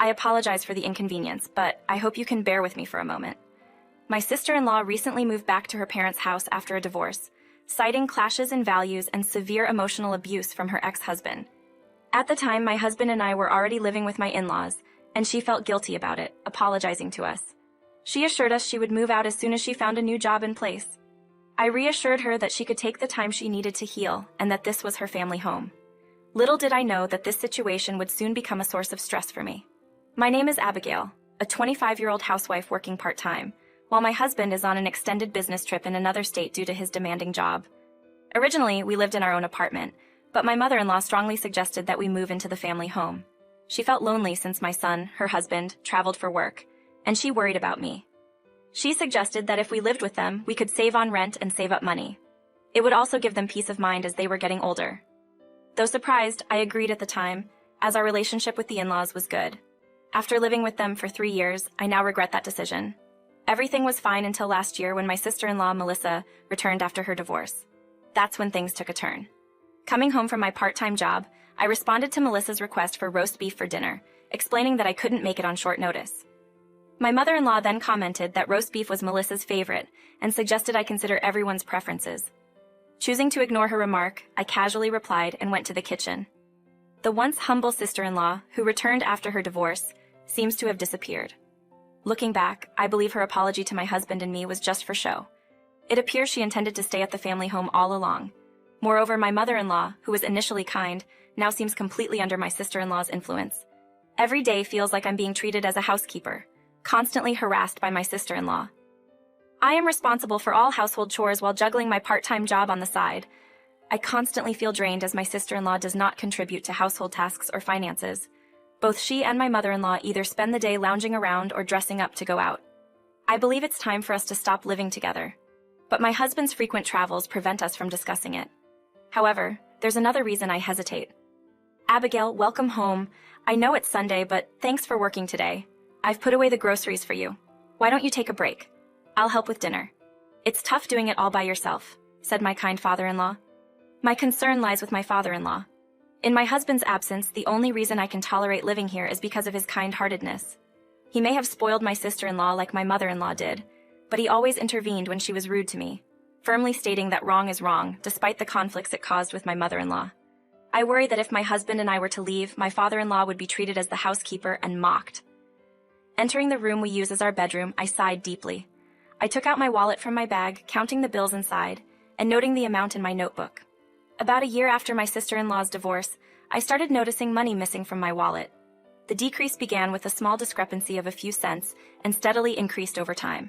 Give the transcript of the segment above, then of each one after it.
I apologize for the inconvenience, but I hope you can bear with me for a moment. My sister-in-law recently moved back to her parents' house after a divorce, citing clashes in values and severe emotional abuse from her ex-husband. At the time, my husband and I were already living with my in-laws, and she felt guilty about it, apologizing to us. She assured us she would move out as soon as she found a new job in place. I reassured her that she could take the time she needed to heal and that this was her family home. Little did I know that this situation would soon become a source of stress for me. My name is Abigail, a 25-year-old housewife working part-time, while my husband is on an extended business trip in another state due to his demanding job. Originally, we lived in our own apartment, but my mother-in-law strongly suggested that we move into the family home. She felt lonely since my son, her husband, traveled for work, and she worried about me. She suggested that if we lived with them, we could save on rent and save up money. It would also give them peace of mind as they were getting older. Though surprised, I agreed at the time, as our relationship with the in-laws was good. After living with them for 3 years, I now regret that decision. Everything was fine until last year when my sister-in-law, Melissa, returned after her divorce. That's when things took a turn. Coming home from my part-time job, I responded to Melissa's request for roast beef for dinner, explaining that I couldn't make it on short notice. My mother-in-law then commented that roast beef was Melissa's favorite and suggested I consider everyone's preferences. Choosing to ignore her remark, I casually replied and went to the kitchen. The once humble sister-in-law, who returned after her divorce, seems to have disappeared. Looking back, I believe her apology to my husband and me was just for show. It appears she intended to stay at the family home all along. Moreover, my mother-in-law, who was initially kind, now seems completely under my sister-in-law's influence. Every day feels like I'm being treated as a housekeeper, constantly harassed by my sister-in-law. I am responsible for all household chores while juggling my part-time job on the side. I constantly feel drained as my sister-in-law does not contribute to household tasks or finances. Both she and my mother-in-law either spend the day lounging around or dressing up to go out. I believe it's time for us to stop living together. But my husband's frequent travels prevent us from discussing it. However, there's another reason I hesitate. Abigail, welcome home. I know it's Sunday, but thanks for working today. I've put away the groceries for you. Why don't you take a break? I'll help with dinner. It's tough doing it all by yourself, said my kind father-in-law. My concern lies with my father-in-law. In my husband's absence, the only reason I can tolerate living here is because of his kind-heartedness. He may have spoiled my sister-in-law like my mother-in-law did, but he always intervened when she was rude to me, firmly stating that wrong is wrong, despite the conflicts it caused with my mother-in-law. I worry that if my husband and I were to leave, my father-in-law would be treated as the housekeeper and mocked. Entering the room we use as our bedroom, I sighed deeply. I took out my wallet from my bag, counting the bills inside, and noting the amount in my notebook. About a year after my sister-in-law's divorce, I started noticing money missing from my wallet. The decrease began with a small discrepancy of a few cents and steadily increased over time.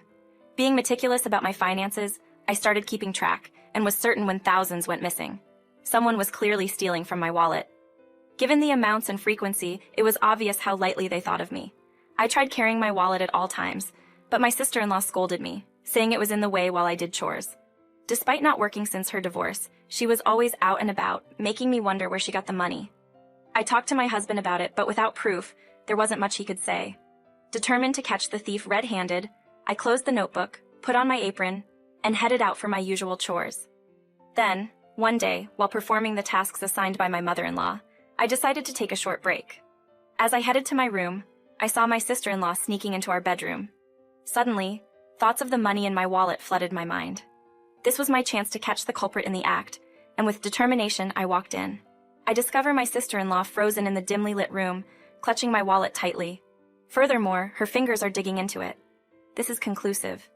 Being meticulous about my finances, I started keeping track and was certain when thousands went missing. Someone was clearly stealing from my wallet. Given the amounts and frequency, it was obvious how lightly they thought of me. I tried carrying my wallet at all times, but my sister-in-law scolded me, saying it was in the way while I did chores. Despite not working since her divorce, she was always out and about, making me wonder where she got the money. I talked to my husband about it, but without proof, there wasn't much he could say. Determined to catch the thief red-handed, I closed the notebook, put on my apron, and headed out for my usual chores. Then, one day, while performing the tasks assigned by my mother-in-law, I decided to take a short break. As I headed to my room, I saw my sister-in-law sneaking into our bedroom. Suddenly, thoughts of the money in my wallet flooded my mind. This was my chance to catch the culprit in the act, and with determination, I walked in. I discover my sister-in-law frozen in the dimly lit room, clutching my wallet tightly. Furthermore, her fingers are digging into it. This is conclusive.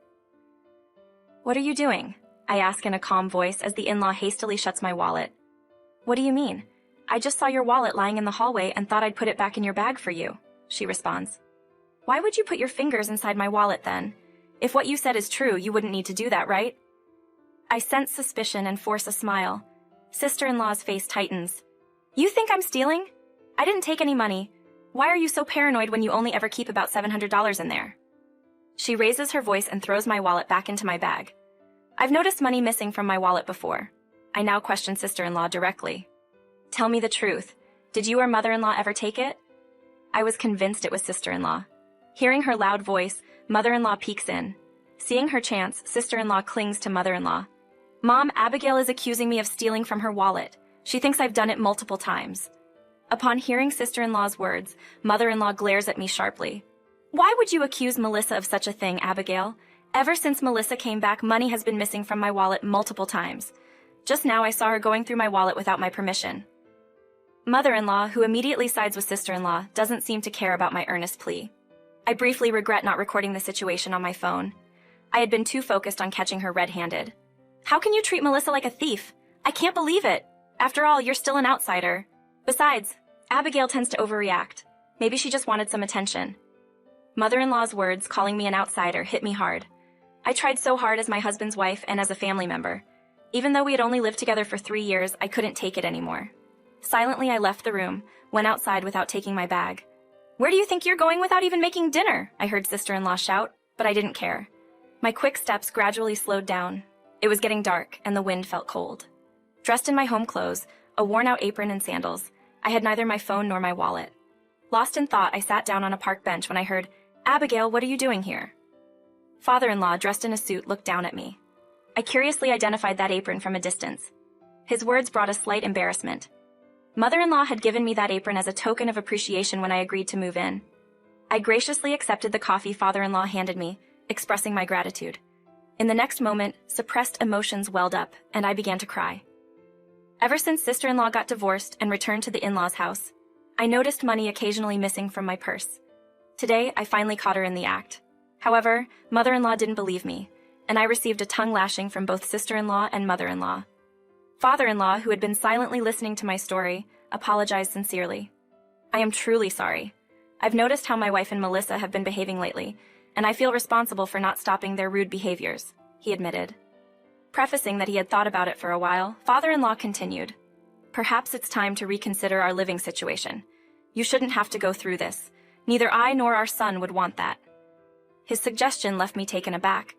"What are you doing?" I ask in a calm voice as the in-law hastily shuts my wallet. "What do you mean? I just saw your wallet lying in the hallway and thought I'd put it back in your bag for you," she responds. "Why would you put your fingers inside my wallet then? If what you said is true, you wouldn't need to do that, right?" I sense suspicion and force a smile. Sister-in-law's face tightens. "You think I'm stealing? I didn't take any money. Why are you so paranoid when you only ever keep about $700 in there?" She raises her voice and throws my wallet back into my bag. I've noticed money missing from my wallet before. I now question sister-in-law directly. "Tell me the truth. Did you or mother-in-law ever take it?" I was convinced it was sister-in-law. Hearing her loud voice, mother-in-law peeks in. Seeing her chance, sister-in-law clings to mother-in-law. "Mom, Abigail is accusing me of stealing from her wallet. She thinks I've done it multiple times." Upon hearing sister-in-law's words, mother-in-law glares at me sharply. Why would you accuse Melissa of such a thing, Abigail? Ever since Melissa came back, money has been missing from my wallet multiple times. Just now I saw her going through my wallet without my permission. Mother-in-law, who immediately sides with sister-in-law, doesn't seem to care about my earnest plea. I briefly regret not recording the situation on my phone. I had been too focused on catching her red-handed. How can you treat Melissa like a thief? I can't believe it. After all, you're still an outsider. Besides, Abigail tends to overreact. Maybe she just wanted some attention. Mother-in-law's words, calling me an outsider, hit me hard. I tried so hard as my husband's wife and as a family member. Even though we had only lived together for 3 years, I couldn't take it anymore. Silently, I left the room, went outside without taking my bag. Where do you think you're going without even making dinner? I heard sister-in-law shout, but I didn't care. My quick steps gradually slowed down. It was getting dark, and the wind felt cold. Dressed in my home clothes, a worn-out apron and sandals, I had neither my phone nor my wallet. Lost in thought, I sat down on a park bench when I heard, "Abigail, what are you doing here?" Father-in-law, dressed in a suit, looked down at me. I curiously identified that apron from a distance. His words brought a slight embarrassment. Mother-in-law had given me that apron as a token of appreciation when I agreed to move in. I graciously accepted the coffee father-in-law handed me, expressing my gratitude. In the next moment, suppressed emotions welled up, and I began to cry. Ever since sister-in-law got divorced and returned to the in-laws' house, I noticed money occasionally missing from my purse. Today, I finally caught her in the act. However, mother-in-law didn't believe me, and I received a tongue lashing from both sister-in-law and mother-in-law. Father-in-law, who had been silently listening to my story, apologized sincerely. I am truly sorry. I've noticed how my wife and Melissa have been behaving lately, and I feel responsible for not stopping their rude behaviors, he admitted. Prefacing that he had thought about it for a while, father-in-law continued. Perhaps it's time to reconsider our living situation. You shouldn't have to go through this. Neither I nor our son would want that. His suggestion left me taken aback.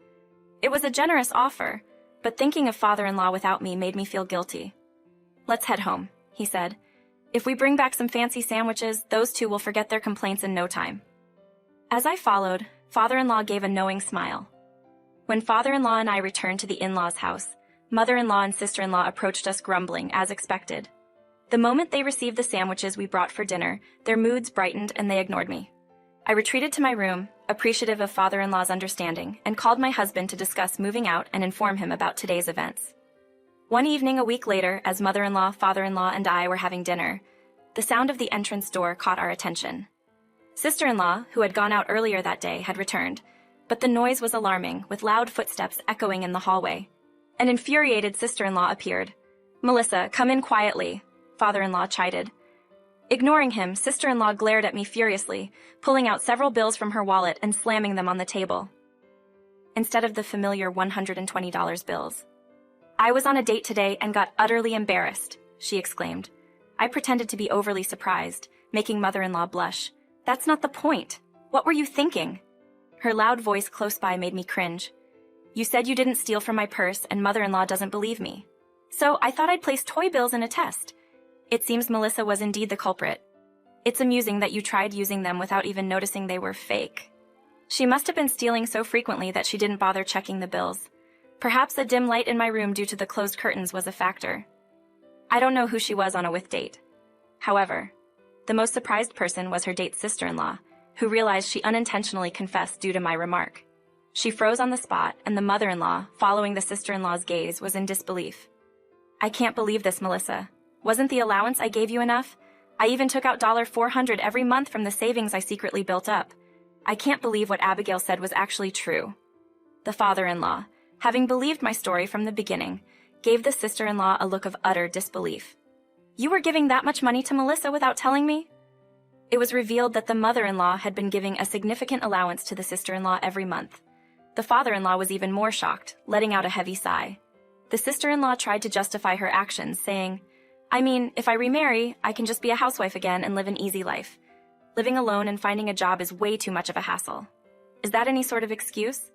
It was a generous offer, but thinking of father-in-law without me made me feel guilty. Let's head home, he said. If we bring back some fancy sandwiches, those two will forget their complaints in no time. As I followed, father-in-law gave a knowing smile. When father-in-law and I returned to the in-laws' house, mother-in-law and sister-in-law approached us grumbling, as expected. The moment they received the sandwiches we brought for dinner, their moods brightened and they ignored me. I retreated to my room, appreciative of father-in-law's understanding, and called my husband to discuss moving out and inform him about today's events. One evening a week later, as mother-in-law, father-in-law, and I were having dinner, the sound of the entrance door caught our attention. Sister-in-law, who had gone out earlier that day, had returned, but the noise was alarming, with loud footsteps echoing in the hallway. An infuriated sister-in-law appeared. "Melissa, come in quietly," father-in-law chided. Ignoring him, sister-in-law glared at me furiously, pulling out several bills from her wallet and slamming them on the table, instead of the familiar $120 bills. "I was on a date today and got utterly embarrassed," she exclaimed. I pretended to be overly surprised, making mother-in-law blush. "That's not the point. What were you thinking?" Her loud voice close by made me cringe. "You said you didn't steal from my purse and mother-in-law doesn't believe me. So I thought I'd place toy bills in a test. It seems Melissa was indeed the culprit. It's amusing that you tried using them without even noticing they were fake. She must have been stealing so frequently that she didn't bother checking the bills. Perhaps a dim light in my room due to the closed curtains was a factor. I don't know who she was on a with date. However, the most surprised person was her date's sister-in-law, who realized she unintentionally confessed due to my remark. She froze on the spot, and the mother-in-law, following the sister-in-law's gaze, was in disbelief. "I can't believe this, Melissa. Wasn't the allowance I gave you enough? I even took out $400 every month from the savings I secretly built up. I can't believe what Abigail said was actually true." The father-in-law, having believed my story from the beginning, gave the sister-in-law a look of utter disbelief. "You were giving that much money to Melissa without telling me?" It was revealed that the mother-in-law had been giving a significant allowance to the sister-in-law every month. The father-in-law was even more shocked, letting out a heavy sigh. The sister-in-law tried to justify her actions, saying, "I mean, if I remarry, I can just be a housewife again and live an easy life. Living alone and finding a job is way too much of a hassle. Is that any sort of excuse?"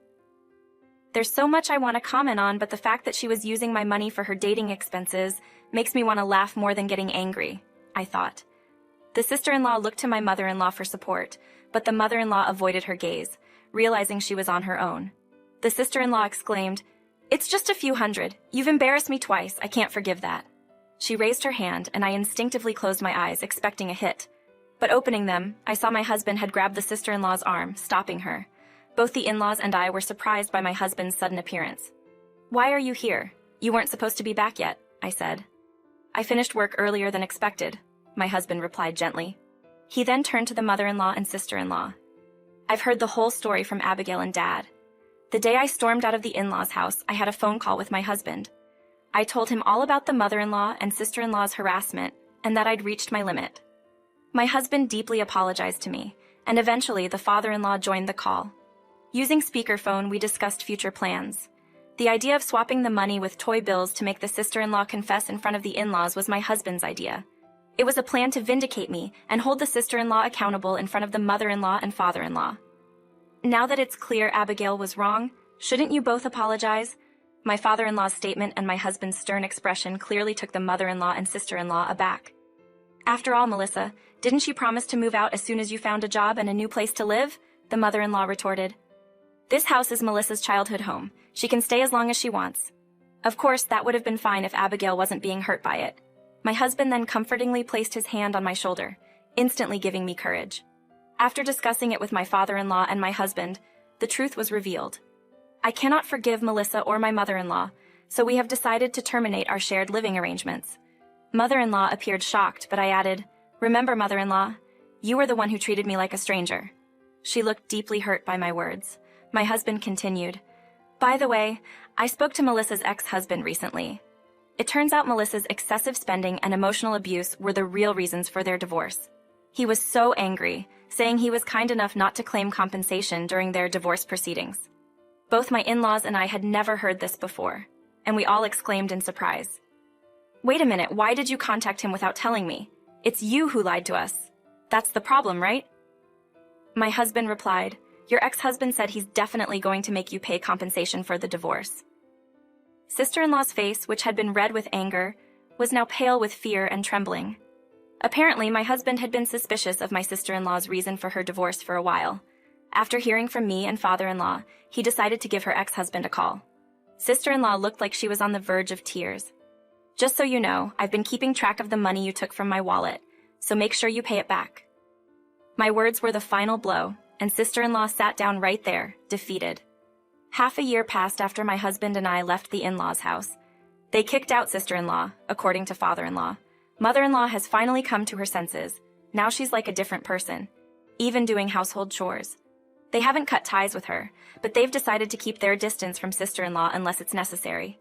There's so much I want to comment on, but the fact that she was using my money for her dating expenses makes me want to laugh more than getting angry, I thought. The sister-in-law looked to my mother-in-law for support, but the mother-in-law avoided her gaze, realizing she was on her own. The sister-in-law exclaimed, "It's just a few hundred. You've embarrassed me twice. I can't forgive that." She raised her hand, and I instinctively closed my eyes, expecting a hit. But opening them, I saw my husband had grabbed the sister-in-law's arm, stopping her. Both the in-laws and I were surprised by my husband's sudden appearance. "Why are you here? You weren't supposed to be back yet," I said. "I finished work earlier than expected," my husband replied gently. He then turned to the mother-in-law and sister-in-law. "I've heard the whole story from Abigail and Dad. The day I stormed out of the in-laws' house, I had a phone call with my husband. I told him all about the mother-in-law and sister-in-law's harassment and that I'd reached my limit. My husband deeply apologized to me, and eventually the father-in-law joined the call. Using speakerphone, we discussed future plans. The idea of swapping the money with toy bills to make the sister-in-law confess in front of the in-laws was my husband's idea. It was a plan to vindicate me and hold the sister-in-law accountable in front of the mother-in-law and father-in-law. Now that it's clear Abigail was wrong, shouldn't you both apologize? My father-in-law's statement and my husband's stern expression clearly took the mother-in-law and sister-in-law aback. "After all, Melissa, didn't she promise to move out as soon as you found a job and a new place to live?" the mother-in-law retorted. "This house is Melissa's childhood home. She can stay as long as she wants." Of course, that would have been fine if Abigail wasn't being hurt by it. My husband then comfortingly placed his hand on my shoulder, instantly giving me courage. After discussing it with my father-in-law and my husband, the truth was revealed. I cannot forgive Melissa or my mother-in-law, so we have decided to terminate our shared living arrangements. Mother-in-law appeared shocked, but I added, "Remember, mother-in-law, you were the one who treated me like a stranger." She looked deeply hurt by my words. My husband continued, "By the way, I spoke to Melissa's ex-husband recently. It turns out Melissa's excessive spending and emotional abuse were the real reasons for their divorce. He was so angry, saying he was kind enough not to claim compensation during their divorce proceedings." Both my in-laws and I had never heard this before, and we all exclaimed in surprise. "Wait a minute, why did you contact him without telling me? It's you who lied to us. That's the problem, right?" My husband replied, "Your ex-husband said he's definitely going to make you pay compensation for the divorce." Sister-in-law's face, which had been red with anger, was now pale with fear and trembling. Apparently, my husband had been suspicious of my sister-in-law's reason for her divorce for a while. After hearing from me and father-in-law, he decided to give her ex-husband a call. Sister-in-law looked like she was on the verge of tears. "Just so you know, I've been keeping track of the money you took from my wallet, so make sure you pay it back." My words were the final blow, and sister-in-law sat down right there, defeated. Half a year passed after my husband and I left the in-laws' house. They kicked out sister-in-law, according to father-in-law. Mother-in-law has finally come to her senses. Now she's like a different person, even doing household chores. They haven't cut ties with her, but they've decided to keep their distance from sister-in-law unless it's necessary.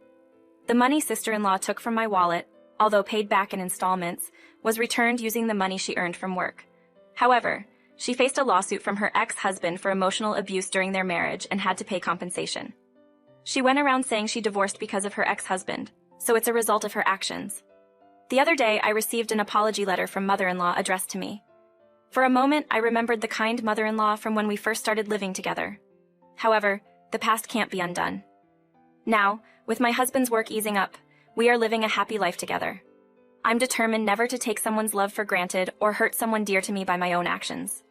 The money sister-in-law took from my wallet, although paid back in installments, was returned using the money she earned from work. However, she faced a lawsuit from her ex-husband for emotional abuse during their marriage and had to pay compensation. She went around saying she divorced because of her ex-husband, so it's a result of her actions. The other day, I received an apology letter from mother-in-law addressed to me. For a moment, I remembered the kind mother-in-law from when we first started living together. However, the past can't be undone. Now, with my husband's work easing up, we are living a happy life together. I'm determined never to take someone's love for granted or hurt someone dear to me by my own actions.